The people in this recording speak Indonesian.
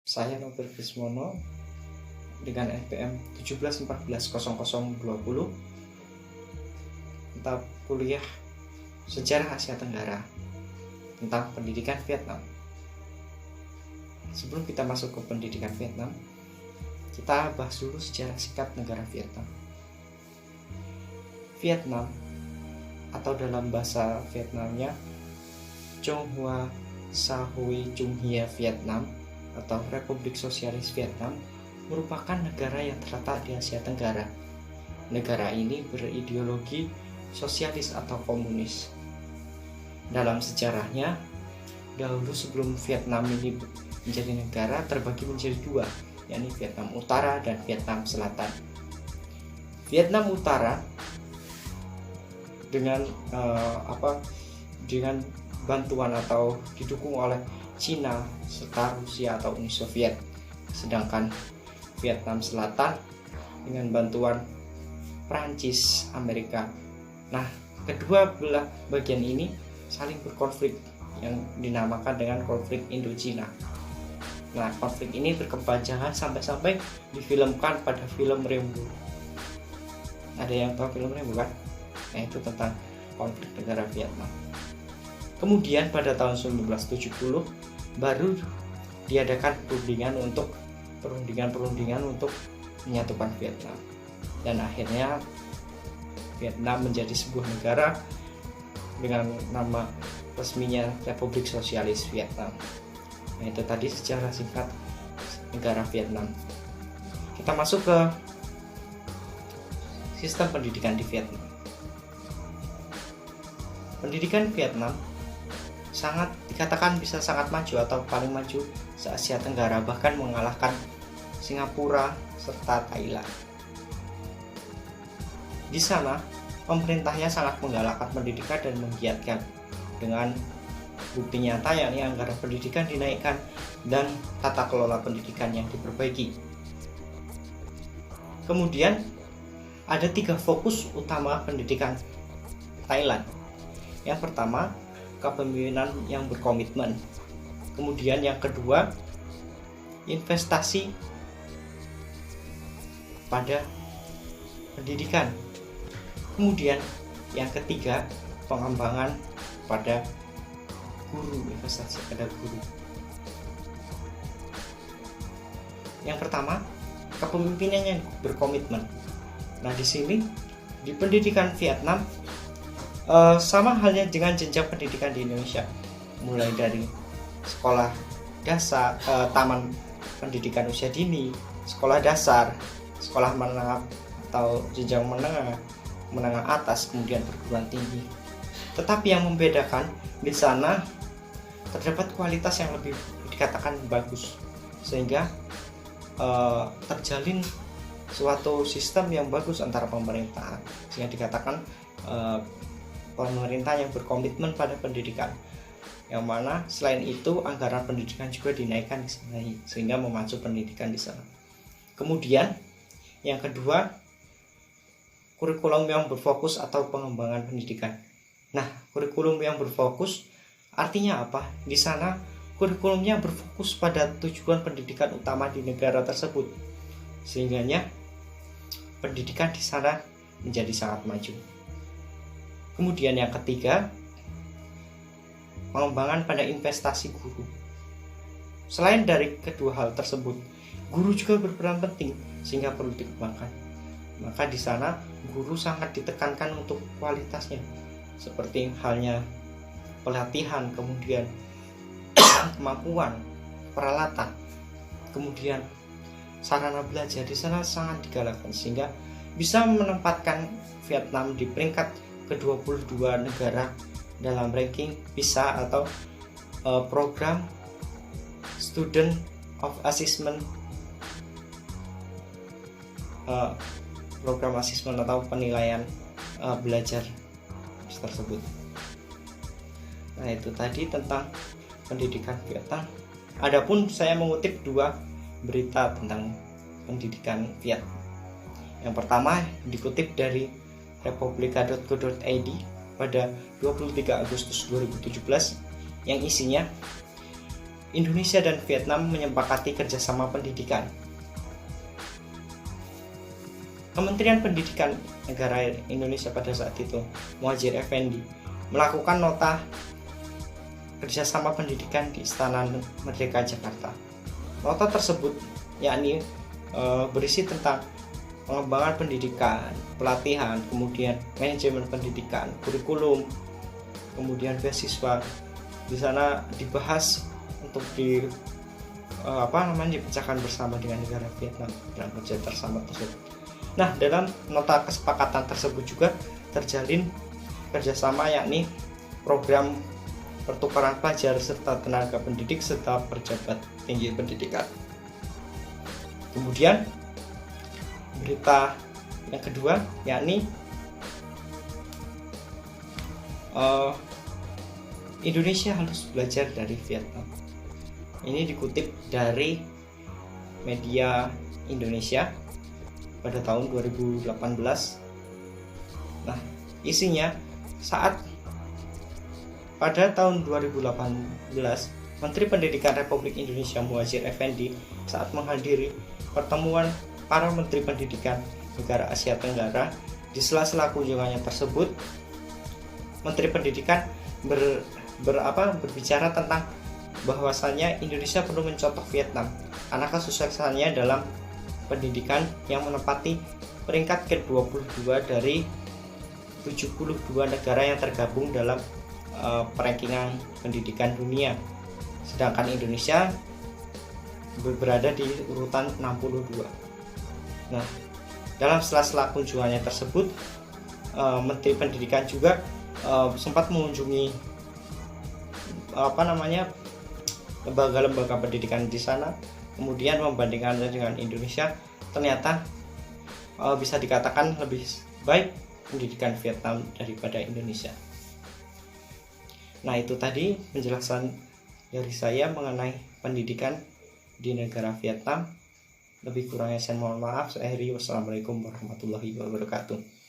Saya Nobel Bismono dengan NPM 17140020 mata kuliah Sejarah Asia Tenggara tentang pendidikan Vietnam. Sebelum kita masuk ke pendidikan Vietnam, kita bahas dulu sejarah singkat negara Vietnam. Vietnam atau dalam bahasa Vietnamnya Trung Hoa Sa Huy Trung Hia Vietnam atau Republik Sosialis Vietnam merupakan negara yang terletak di Asia Tenggara. Negara ini berideologi sosialis atau komunis. Dalam sejarahnya, dahulu sebelum Vietnam ini menjadi negara terbagi menjadi dua, yakni Vietnam Utara dan Vietnam Selatan. Vietnam Utara dengan dengan bantuan atau didukung oleh Cina serta Rusia atau Uni Soviet, sedangkan Vietnam Selatan dengan bantuan Prancis, Amerika. Nah, kedua belah bagian ini saling berkonflik yang dinamakan dengan konflik Indo-Cina. Nah, konflik ini berkepanjangan sampai difilmkan pada film Rambo. Ada yang tahu film Rambo kan? Nah, itu tentang konflik negara Vietnam. Kemudian pada tahun 1970 baru diadakan perundingan untuk menyatukan Vietnam, dan akhirnya Vietnam menjadi sebuah negara dengan nama resminya Republik Sosialis Vietnam. Nah, itu tadi sejarah singkat negara Vietnam. Kita masuk ke sistem pendidikan di Vietnam. Pendidikan Vietnam dikatakan bisa sangat maju atau paling maju se-Asia Tenggara, bahkan mengalahkan Singapura serta Thailand. Di sana pemerintahnya sangat menggalakkan pendidikan dan menggiatkan, dengan bukti nyata yakni anggaran pendidikan dinaikkan dan tata kelola pendidikan yang diperbaiki. Kemudian ada 3 fokus utama pendidikan Thailand. Yang pertama, kepemimpinan yang berkomitmen. Kemudian yang kedua, investasi pada pendidikan. Kemudian yang ketiga, pengembangan pada guru, investasi pada guru. Yang pertama, kepemimpinan yang berkomitmen. Nah, di sini di pendidikan Vietnam sama halnya dengan jenjang pendidikan di Indonesia, mulai dari sekolah dasar, taman pendidikan usia dini, sekolah dasar, sekolah menengah atau jenjang menengah atas, kemudian perguruan tinggi. Tetapi yang membedakan di sana terdapat kualitas yang lebih dikatakan bagus, sehingga terjalin suatu sistem yang bagus antara pemerintahan, sehingga dikatakan pemerintah yang berkomitmen pada pendidikan, yang mana selain itu anggaran pendidikan juga dinaikkan di sana, sehingga memacu pendidikan di sana. Kemudian yang kedua, kurikulum yang berfokus atau pengembangan pendidikan. Nah, kurikulum yang berfokus artinya apa? Di sana kurikulumnya berfokus pada tujuan pendidikan utama di negara tersebut, sehingganya pendidikan di sana menjadi sangat maju. Kemudian yang ketiga, pengembangan pada investasi guru. Selain dari kedua hal tersebut, guru juga berperan penting sehingga perlu dikembangkan. Maka di sana guru sangat ditekankan untuk kualitasnya, seperti halnya pelatihan, kemudian kemampuan, peralatan, kemudian sarana belajar di sana sangat digalakkan, sehingga bisa menempatkan Vietnam di peringkat ke-22 negara dalam ranking PISA atau program Student of Assessment, program asesmen atau penilaian belajar tersebut. Nah, itu tadi tentang pendidikan Vietnam. Adapun saya mengutip 2 berita tentang pendidikan Vietnam. Yang pertama dikutip dari republika.co.id pada 23 Agustus 2017 yang isinya Indonesia dan Vietnam menyepakati kerjasama pendidikan. Kementerian Pendidikan negara Indonesia pada saat itu, Muhadjir Effendi, melakukan nota kerjasama pendidikan di Istana Merdeka Jakarta. Nota tersebut yakni berisi tentang pengembangan pendidikan, pelatihan, kemudian manajemen pendidikan, kurikulum, kemudian beasiswa. Di sana dibahas untuk dipecahkan bersama dengan negara Vietnam dalam kerja bersama tersebut. Nah, dalam nota kesepakatan tersebut juga terjalin kerjasama yakni program pertukaran pelajar serta tenaga pendidik serta pejabat tinggi pendidikan. Kemudian berita yang kedua yakni Indonesia harus belajar dari Vietnam. Ini dikutip dari media Indonesia pada tahun 2018. Nah, isinya pada tahun 2018, Menteri Pendidikan Republik Indonesia Muhadjir Effendi saat menghadiri pertemuan para Menteri Pendidikan negara Asia Tenggara, di sela-sela kunjungannya tersebut, Menteri Pendidikan berbicara tentang bahwasannya Indonesia perlu mencontoh Vietnam karena kesuksesannya dalam pendidikan yang menempati peringkat ke-22 dari 72 negara yang tergabung dalam perankingan pendidikan dunia. Sedangkan Indonesia berada di urutan 62. Nah, dalam sela-sela kunjungannya tersebut, Menteri Pendidikan juga sempat mengunjungi lembaga-lembaga pendidikan di sana, kemudian membandingkannya dengan Indonesia, ternyata bisa dikatakan lebih baik pendidikan Vietnam daripada Indonesia. Nah, itu tadi penjelasan dari saya mengenai pendidikan di negara Vietnam. Lebih kurangnya saya mohon maaf. Saya Heri, wassalamualaikum warahmatullahi wabarakatuh.